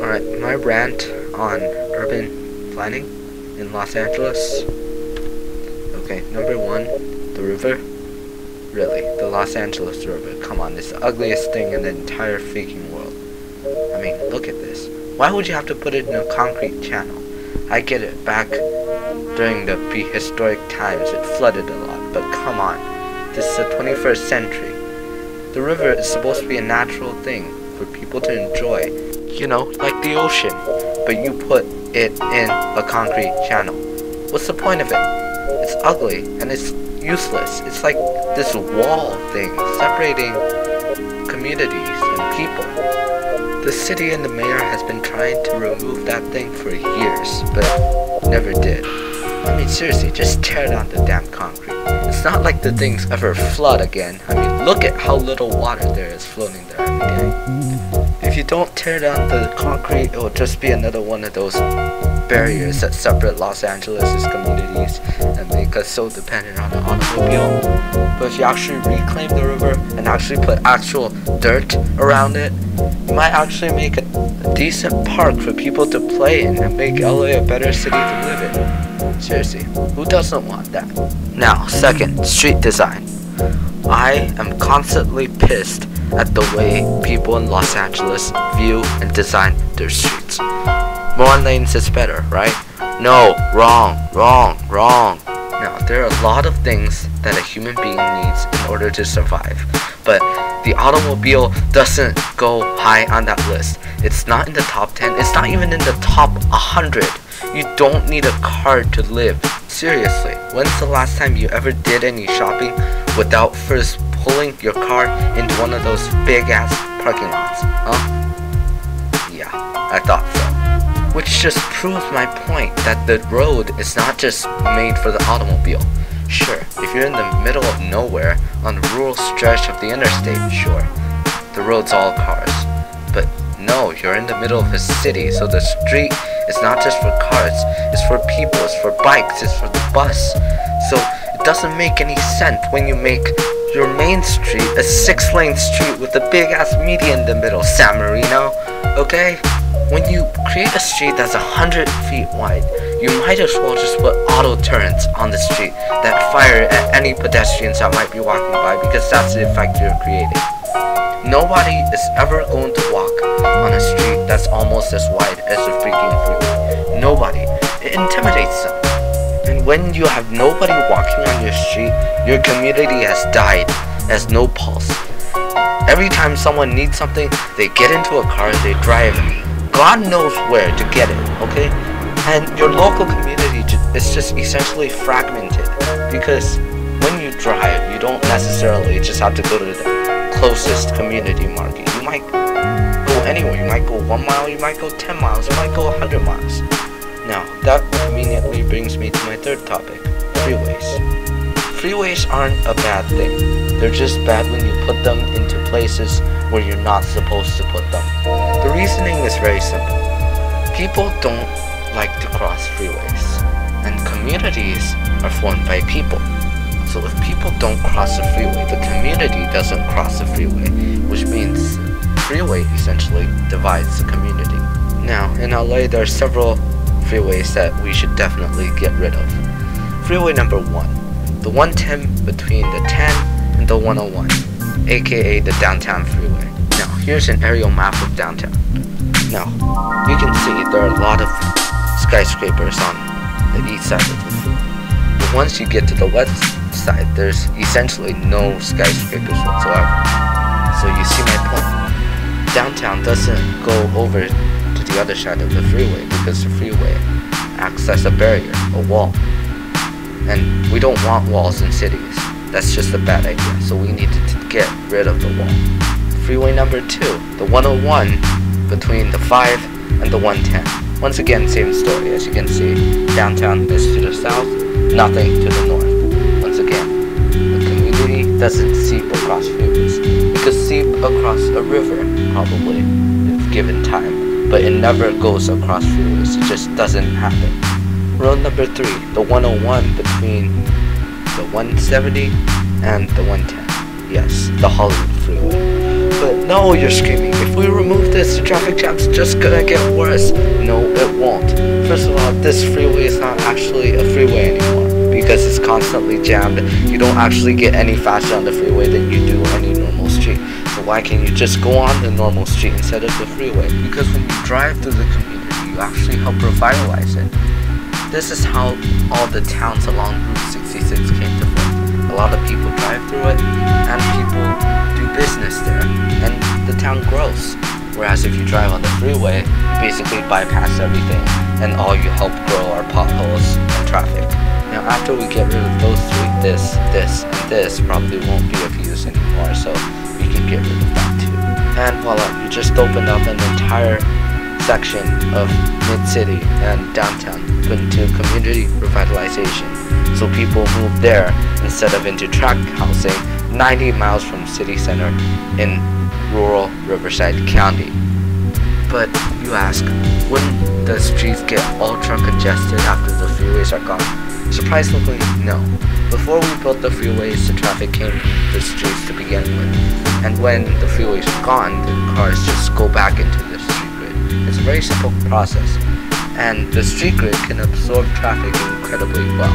Alright, my rant on urban planning in Los Angeles. Okay, number one, the river. Really, the Los Angeles River. Come on, it's the ugliest thing in the entire freaking world. I mean, look at this. Why would you have to put it in a concrete channel? I get it, back during the prehistoric times it flooded a lot, but come on. This is the 21st century. The river is supposed to be a natural thing for people to enjoy. You know, like the ocean. But you put it in a concrete channel. What's the point of it? It's ugly and it's useless. It's like this wall thing separating communities and people. The city and the mayor has been trying to remove that thing for years, but never did. I mean, seriously, just tear down the damn concrete. It's not like the things ever flood again. I mean, look at how little water there is floating there every day. If you don't tear down the concrete, it will just be another one of those barriers that separate Los Angeles' communities and make us so dependent on the automobile. But if you actually reclaim the river and actually put actual dirt around it, you might actually make a decent park for people to play in and make LA a better city to live in. Seriously, who doesn't want that? Now, second, street design. I am constantly pissed at the way people in Los Angeles view and design their streets. More lanes is better, right? No, wrong. Now, there are a lot of things that a human being needs in order to survive, but the automobile doesn't go high on that list. It's not in the top 10, it's not even in the top 100. You don't need a car to live. Seriously, when's the last time you ever did any shopping without first pulling your car into one of those big ass parking lots? Huh? Yeah, I thought so. Which just proves my point that the road is not just made for the automobile. Sure, if you're in the middle of nowhere on a rural stretch of the interstate, sure, the road's all cars. But no, you're in the middle of a city, so the street is not just for cars, it's for people, it's for bikes, it's for the bus. So it doesn't make any sense when you make your main street a 6-lane street with a big ass median in the middle, San Marino, okay? When you create a street that's 100 feet wide, you might as well just put auto turrets on the street that fire at any pedestrians that might be walking by, because that's the effect you're creating. Nobody is ever going to walk on a street that's almost as wide as a freaking freeway. Nobody. It intimidates them. And when you have nobody walking on your street, your community has died, has no pulse. Every time someone needs something, they get into a car, they drive God knows where to get it, okay? And your local community is just essentially fragmented, because when you drive, you don't necessarily just have to go to the closest community market. You might go anywhere. You might go 1 mile, you might go 10 miles, you might go 100 miles. Now, that immediately brings me to my third topic, freeways. Freeways aren't a bad thing. They're just bad when you put them into places where you're not supposed to put them. The reasoning is very simple. People don't like to cross freeways, and communities are formed by people. So if people don't cross the freeway, the community doesn't cross the freeway, which means freeway essentially divides the community. Now, in LA, there are several freeways that we should definitely get rid of. Freeway number 1, the 110 between the 10 and the 101, aka the downtown freeway. Now, here's an aerial map of downtown. Now, you can see there are a lot of skyscrapers on the east side of the freeway. But once you get to the west side, there's essentially no skyscrapers whatsoever. So you see my point. Downtown doesn't go over to the other side of the freeway because the freeway acts as a barrier, a wall. And we don't want walls in cities. That's just a bad idea, so we need to get rid of the wall. Freeway number 2, the 101 between the 5 and the 110. Once again, same story. As you can see, downtown is to the south, nothing to the north. Once again, the community doesn't seep across freeways. It could seep across a river, probably, if given time, but it never goes across freeways. It just doesn't happen. Road number 3, the 101 between the 170 and the 110. Yes, the Hollywood freeway. But no, you're screaming, if we remove this, the traffic jam's just gonna get worse. No, it won't. First of all, this freeway is not actually a freeway anymore, because it's constantly jammed. You don't actually get any faster on the freeway than you do any normal street. So why can't you just go on the normal street instead of the freeway? Because when you drive through the community, you actually help revitalize it. This is how all the towns along Route 66 came to form. A lot of people drive through it, and people do business there, and the town grows. Whereas if you drive on the freeway, you basically bypass everything, and all you help grow are potholes and traffic. Now after we get rid of those three, this, and this probably won't be of use anymore, so we can get rid of that too. And voila, you just opened up an entire section of mid-city and downtown put into community revitalization, so people move there instead of into tract housing 90 miles from city center in rural Riverside County. But you ask, wouldn't the streets get ultra congested after the freeways are gone? Surprisingly, no. Before we built the freeways, the traffic came to the streets to begin with, and when the freeways are gone, the cars just go back into the street grid. It's a very simple process, and the street grid can absorb traffic incredibly well.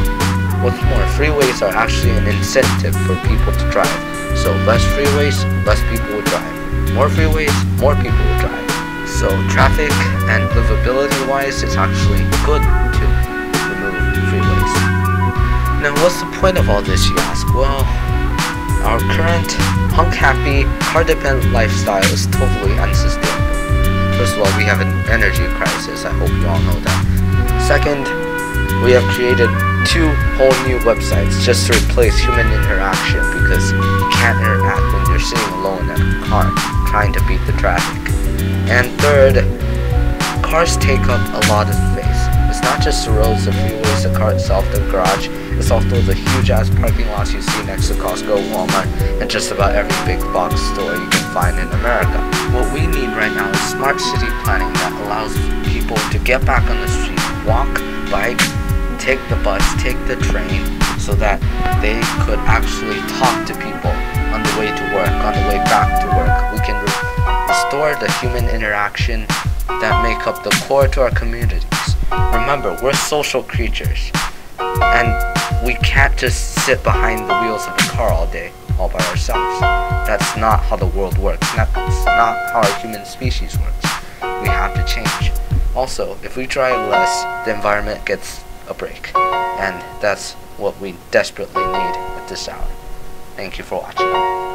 What's more, freeways are actually an incentive for people to drive. So less freeways, less people will drive. More freeways, more people will drive. So traffic and livability wise, it's actually good to remove freeways. Now what's the point of all this, you ask? Well, our current punk-happy, car-dependent lifestyle is totally unsustainable. First of all, we have an energy crisis. I hope you all know that. Second, we have created 2 whole new websites just to replace human interaction, because you can't interact when you're sitting alone in a car trying to beat the traffic. And third, cars take up a lot of space. It's not just the roads, the freeways, the car itself, the garage. It's also the huge ass parking lots you see next to Costco, Walmart, and just about every big box store you can find in America. What we need right now is smart city planning that allows people to get back on the street, walk, bike, take the bus, take the train, so that they could actually talk to people on the way to work, on the way back to work. We can restore the human interaction that make up the core to our communities. Remember, we're social creatures, and we can't just sit behind the wheels of a car all day, all by ourselves. That's not how the world works. That's not how our human species works. We have to change. Also, if we drive less, the environment gets a break, and that's what we desperately need at this hour. Thank you for watching.